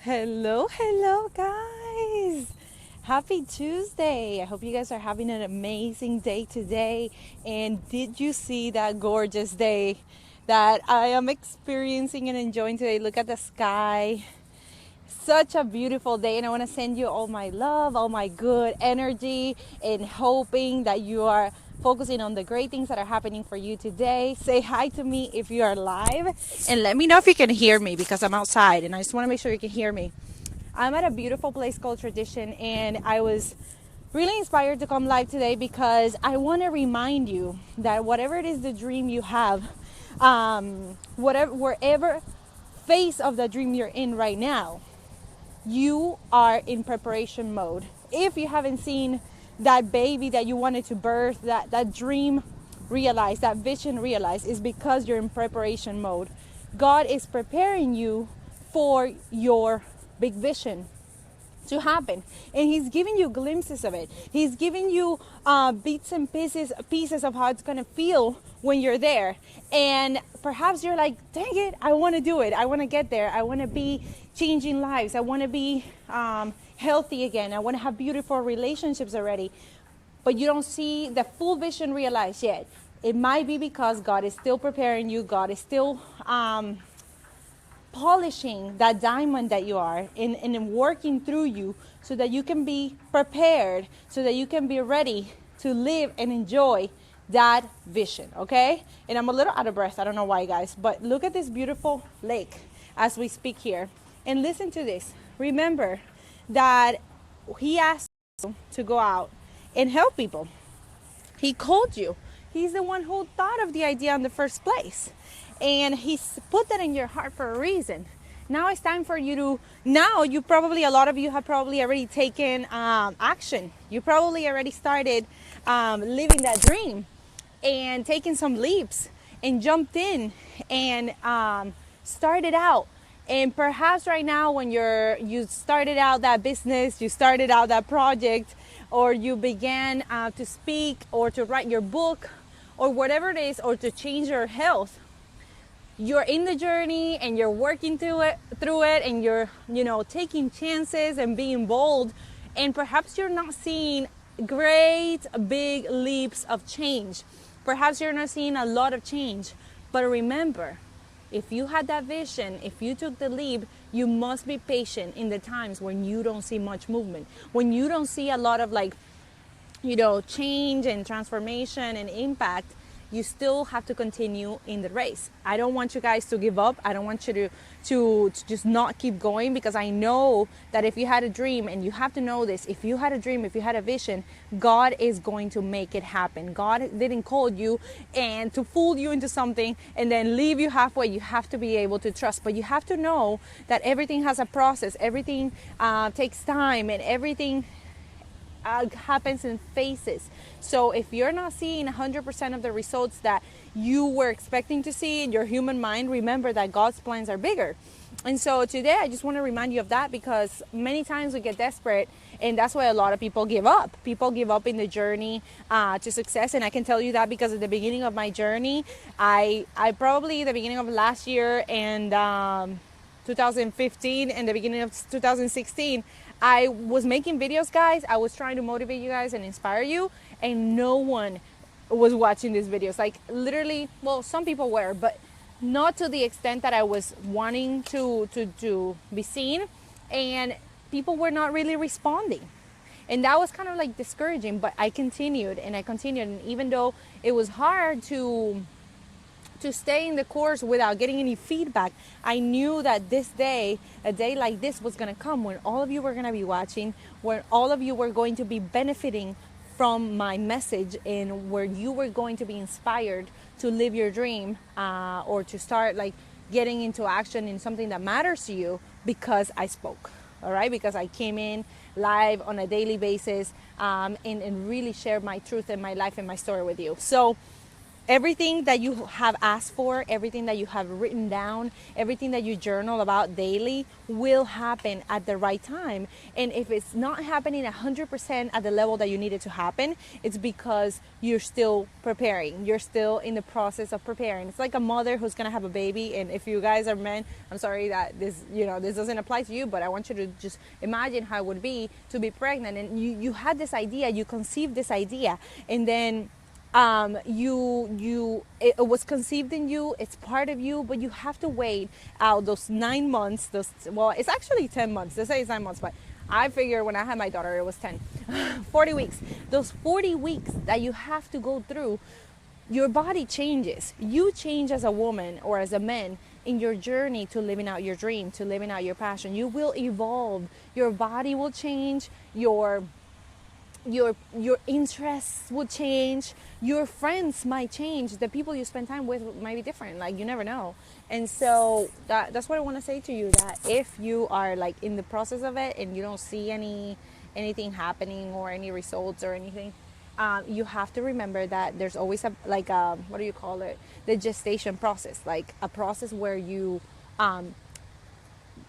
Hello, guys. Happy Tuesday. I hope you guys are having an amazing day today. And did you see that gorgeous day that I am experiencing and enjoying today? Look at the sky. Such a beautiful day, and I want to send you all my love, all my good energy, and hoping that you are focusing on the great things that are happening for you today. Say hi to me if you are live, and let me know if you can hear me because I'm outside and I just want to make sure you can hear me. I'm at a beautiful place called Tradition, and I was really inspired to come live today because I want to remind you that whatever it is the dream you have, wherever phase of the dream you're in right now, you are in preparation mode. If you haven't seen that baby that you wanted to birth, that dream realized, that vision realized, is because you're in preparation mode. God is preparing you for your big vision to happen, and he's giving you glimpses of it. He's giving you bits and pieces of how it's going to feel when you're there. And perhaps you're like, dang it, I want to do it, I want to get there, I want to be changing lives, I want to be healthy again, I want to have beautiful relationships already, but you don't see the full vision realized yet. It might be because God is still preparing you. God is still polishing that diamond that you are and working through you so that you can be prepared, so that you can be ready to live and enjoy that vision, okay? And I'm a little out of breath, I don't know why, guys, but look at this beautiful lake as we speak here, and listen to this. Remember that he asked you to go out and help people. He called you. He's the one who thought of the idea in the first place. And he's put that in your heart for a reason. Now it's time for you to, a lot of you have probably already taken action. You probably already started living that dream and taking some leaps and jumped in and started out. And perhaps right now when you started out that business, you started out that project, or you began to speak or to write your book or whatever it is, or to change your health, you're in the journey and you're working through it, and you're, taking chances and being bold. And perhaps you're not seeing great big leaps of change. Perhaps you're not seeing a lot of change. But remember, if you had that vision, if you took the leap, you must be patient in the times when you don't see much movement, when you don't see a lot of change and transformation and impact. You still have to continue in the race. I don't want you guys to give up. I don't want you to just not keep going, because I know that if you had a dream, and you have to know this, if you had a dream, if you had a vision, God is going to make it happen. God didn't call you and to fool you into something and then leave you halfway. You have to be able to trust, but you have to know that everything has a process. Everything takes time, and everything happens in phases. So if you're not seeing 100% of the results that you were expecting to see in your human mind, remember that God's plans are bigger. And so today I just want to remind you of that, because many times we get desperate, and that's why a lot of people give up. People give up in the journey to success. And I can tell you that because at the beginning of my journey, I probably the beginning of last year and 2015 and the beginning of 2016, I was making videos, guys. I was trying to motivate you guys and inspire you, and no one was watching these videos. Like, literally, well, some people were, but not to the extent that I was wanting to be seen, and people were not really responding. And that was kind of like discouraging, but I continued, and even though it was hard to stay in the course without getting any feedback, I knew that a day like this was going to come, when all of you were going to be watching, where all of you were going to be benefiting from my message, and where you were going to be inspired to live your dream, or to start getting into action in something that matters to you, because I spoke. All right, because I came in live on a daily basis, and really shared my truth and my life and my story with you. So everything that you have asked for, everything that you have written down, everything that you journal about daily will happen at the right time. And if it's not happening 100% at the level that you need it to happen, it's because you're still preparing. You're still in the process of preparing. It's like a mother who's going to have a baby. And if you guys are men, I'm sorry that this, this doesn't apply to you, but I want you to just imagine how it would be to be pregnant. And you had this idea, you conceived this idea, and then it was conceived in you, it's part of you, but you have to wait out those 9 months, it's actually 10 months, they say it's 9 months, but I figure when I had my daughter, it was 10, 40 weeks, those 40 weeks that you have to go through, your body changes, you change as a woman or as a man in your journey to living out your dream, to living out your passion, you will evolve, your body will change, your interests will change, your friends might change, the people you spend time with might be different, like you never know. And so that's what I want to say to you, that if you are like in the process of it and you don't see anything happening or any results or anything, you have to remember that there's always what do you call it, the gestation process, like a process where you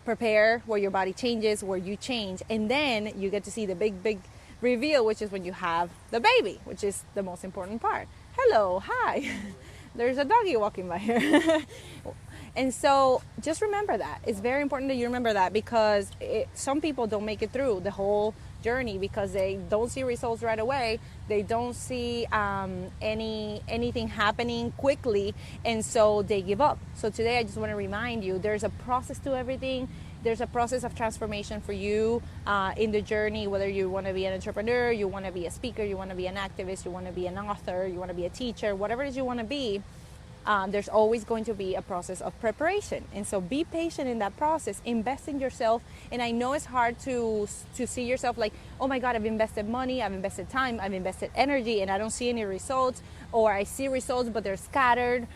prepare, where your body changes, where you change, and then you get to see the big reveal, which is when you have the baby, which is the most important part. Hello, hi. There's a doggy walking by here. And so just remember that. It's very important that you remember that, because some people don't make it through the whole journey because they don't see results right away. They don't see anything happening quickly, and so they give up. So today I just want to remind you, there's a process to everything. There's a process of transformation for you in the journey, whether you want to be an entrepreneur, you want to be a speaker, you want to be an activist, you want to be an author, you want to be a teacher, whatever it is you want to be. There's always going to be a process of preparation. And so be patient in that process, invest in yourself. And I know it's hard to see yourself like, oh my God, I've invested money, I've invested time, I've invested energy, and I don't see any results, or I see results, but they're scattered.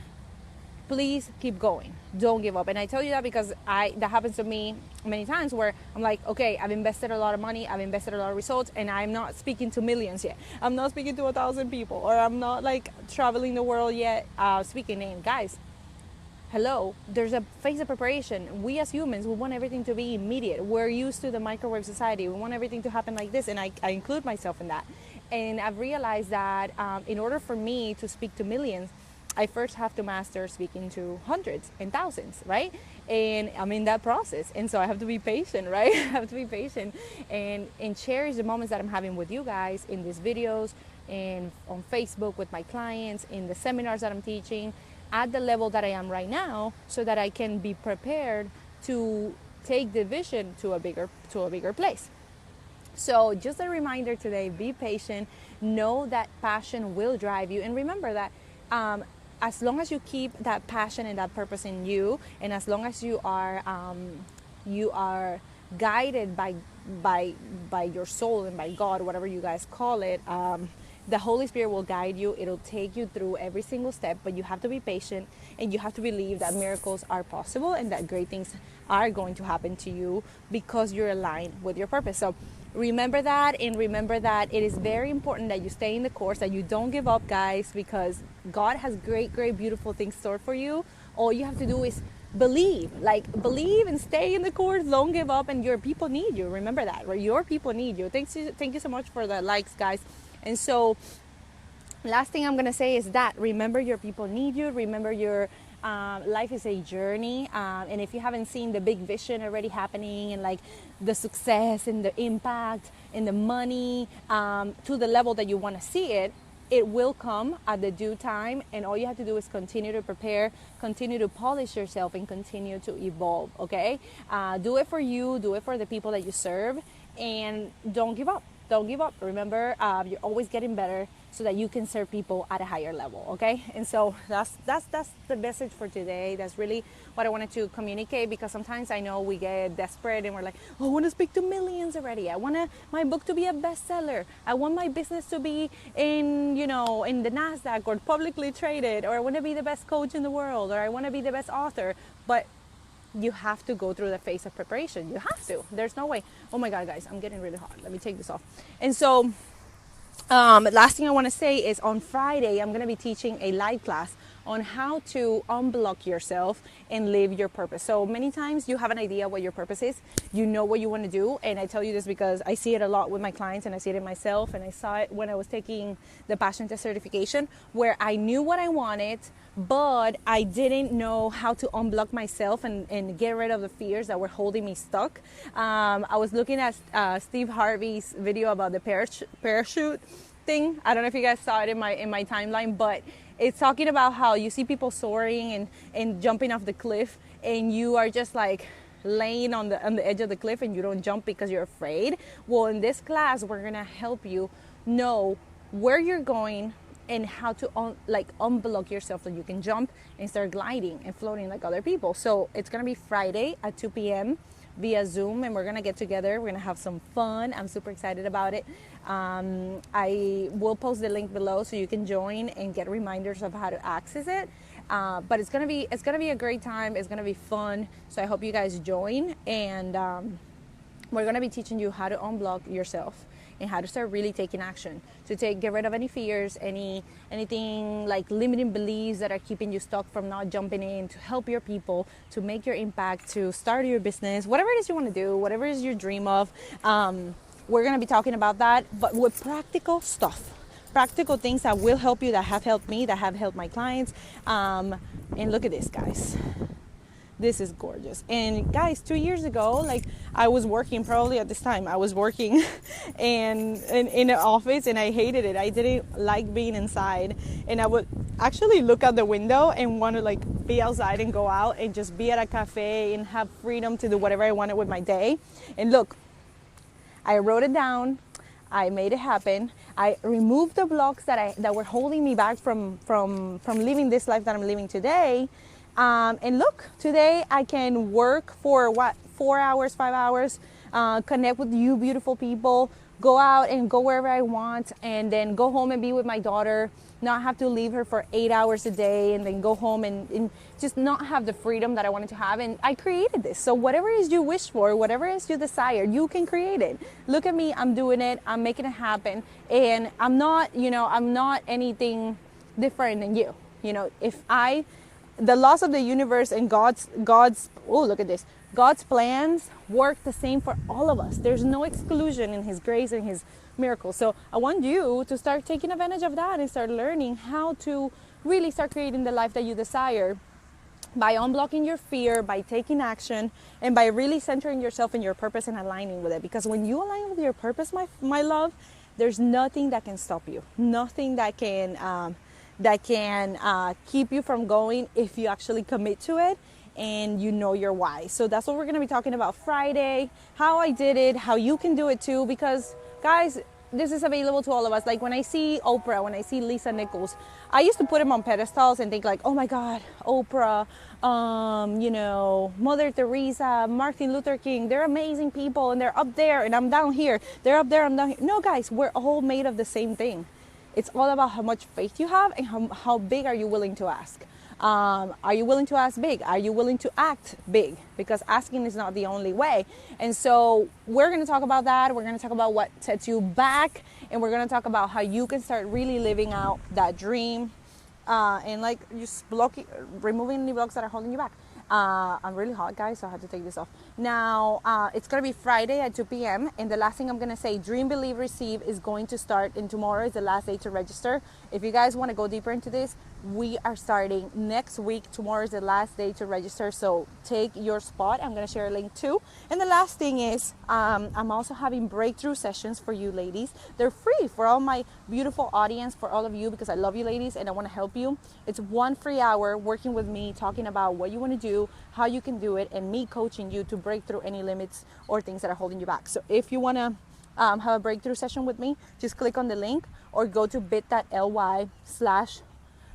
Please keep going. Don't give up. And I tell you that because that happens to me many times, where I'm like, okay, I've invested a lot of money, I've invested a lot of results, and I'm not speaking to millions yet. I'm not speaking to 1,000 people, or I'm not like traveling the world yet, speaking in. Guys, hello, there's a phase of preparation. We as humans, we want everything to be immediate. We're used to the microwave society. We want everything to happen like this, and I include myself in that. And I've realized that in order for me to speak to millions, I first have to master speaking to hundreds and thousands, right? And I'm in that process. And so I have to be patient, right? I have to be patient and cherish the moments that I'm having with you guys in these videos and on Facebook with my clients, in the seminars that I'm teaching at the level that I am right now, so that I can be prepared to take the vision to a bigger place. So just a reminder today, be patient, know that passion will drive you, and remember that as long as you keep that passion and that purpose in you, and as long as you are guided by your soul and by God, whatever you guys call it, the Holy Spirit will guide you. It'll take you through every single step, but you have to be patient, and you have to believe that miracles are possible and that great things are going to happen to you because you're aligned with your purpose. So remember that, and remember that it is very important that you stay in the course, that you don't give up, guys, because God has great, beautiful things stored for you. All you have to do is believe and stay in the course. Don't give up, and your people need you. Remember that, right? Your people need you. Thank you so much for the likes, guys. And so last thing I'm going to say is that remember your people need you. Remember your life is a journey, and if you haven't seen the big vision already happening, and like the success and the impact and the money to the level that you want to see it, it will come at the due time. And all you have to do is continue to prepare, continue to polish yourself, and continue to evolve. Okay, do it for you, do it for the people that you serve, and don't give up. Don't give up. Remember, you're always getting better, so that you can serve people at a higher level, okay? And so that's the message for today. That's really what I wanted to communicate, because sometimes I know we get desperate and we're like, oh, I want to speak to millions already. I want my book to be a bestseller. I want my business to be in the NASDAQ or publicly traded, or I want to be the best coach in the world, or I want to be the best author. But you have to go through the phase of preparation. You have to. There's no way. Oh my God, guys, I'm getting really hot. Let me take this off. And so Last thing I want to say is on Friday, I'm going to be teaching a live class on how to unblock yourself and live your purpose. So many times you have an idea what your purpose is, you know what you want to do. And I tell you this because I see it a lot with my clients and I see it in myself. And I saw it when I was taking the Passion Test certification, where I knew what I wanted, but I didn't know how to unblock myself and get rid of the fears that were holding me stuck. I was looking at Steve Harvey's video about the parachute thing. I don't know if you guys saw it in my timeline, but it's talking about how you see people soaring and jumping off the cliff, and you are just like laying on the edge of the cliff and you don't jump because you're afraid. Well, in this class, we're gonna help you know where you're going and how to unblock yourself so you can jump and start gliding and floating like other people. So it's gonna be Friday at 2 p.m. via Zoom, and we're gonna get together. We're gonna have some fun. I'm super excited about it. I will post the link below so you can join and get reminders of how to access it. But it's gonna be a great time. It's gonna be fun. So I hope you guys join, and we're gonna be teaching you how to unblock yourself and how to start really taking action to get rid of any fears, anything like limiting beliefs that are keeping you stuck from not jumping in, to help your people, to make your impact, to start your business, whatever it is you want to do, whatever it is your dream of. We're going to be talking about that, but with practical stuff, practical things that will help you, that have helped me, that have helped my clients. And look at this, guys. This is gorgeous. And guys, 2 years ago, like I was working, probably at this time, I was working in an office, and I hated it. I didn't like being inside. And I would actually look out the window and want to like be outside and go out and just be at a cafe and have freedom to do whatever I wanted with my day. And look, I wrote it down. I made it happen. I removed the blocks that were holding me back from living this life that I'm living today. And look, today I can work for 4 hours, 5 hours, connect with you beautiful people, go out and go wherever I want, and then go home and be with my daughter, not have to leave her for 8 hours a day, and then go home and just not have the freedom that I wanted to have. And I created this. So whatever it is you wish for, whatever it is you desire, you can create it. Look at me, I'm doing it, I'm making it happen. And I'm not anything different than you. The laws of the universe and God's look at this. God's plans work the same for all of us. There's no exclusion in His grace and His miracles. So I want you to start taking advantage of that and start learning how to really start creating the life that you desire by unblocking your fear, by taking action, and by really centering yourself in your purpose and aligning with it. Because when you align with your purpose, my love, there's nothing that can stop you. Nothing that can keep you from going if you actually commit to it and you know your why. So that's what we're going to be talking about Friday, how I did it, how you can do it too, because guys, this is available to all of us. Like when I see Oprah, when I see Lisa Nichols, I used to put them on pedestals and think like, oh my God, Oprah, Mother Teresa, Martin Luther King, they're amazing people and they're up there and I'm down here. They're up there, I'm down here. No, guys, we're all made of the same thing. It's all about how much faith you have and how big are you willing to ask. Are you willing to ask big? Are you willing to act big? Because asking is not the only way. And so we're going to talk about that. We're going to talk about what sets you back. And we're going to talk about how you can start really living out that dream. And like just removing any blocks that are holding you back. I'm really hot, guys, so I had to take this off. Now, it's going to be Friday at 2 p.m. And the last thing I'm going to say, Dream, Believe, Receive is going to start, and tomorrow is the last day to register. If you guys want to go deeper into this, we are starting next week. Tomorrow is the last day to register, so take your spot. I'm going to share a link too. And the last thing is, I'm also having breakthrough sessions for you ladies. They're free for all my beautiful audience, for all of you, because I love you ladies and I want to help you. It's 1 free hour working with me, talking about what you want to do, how you can do it, and me coaching you to break through any limits or things that are holding you back. So if you want to have a breakthrough session with me, just click on the link or go to bit.ly/talk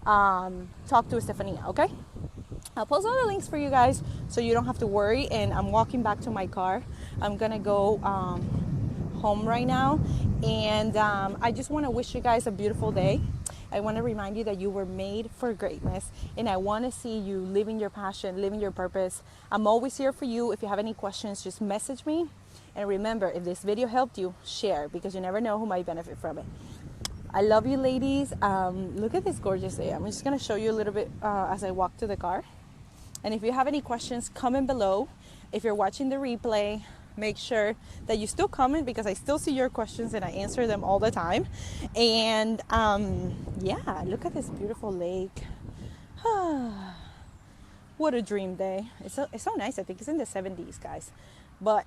to Estefania, okay? I'll post all the links for you guys so you don't have to worry. And I'm walking back to my car. I'm gonna go home right now, and I just want to wish you guys a beautiful day. I want to remind you that you were made for greatness, and I want to see you living your passion, living your purpose. I'm always here for you. If you have any questions, just message me. And remember, if this video helped you, share, because you never know who might benefit from it. I love you, ladies. Look at this gorgeous day. I'm just going to show you a little bit as I walk to the car. And if you have any questions, comment below. If you're watching the replay, make sure that you still comment, because I still see your questions and I answer them all the time. And yeah, look at this beautiful lake. What a dream day. It's so nice. I think it's in the 70s, guys. But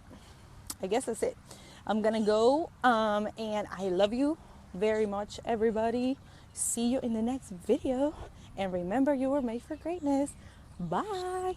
I guess that's it. I'm gonna go, and I love you very much, everybody. See you in the next video, and remember, you were made for greatness. Bye.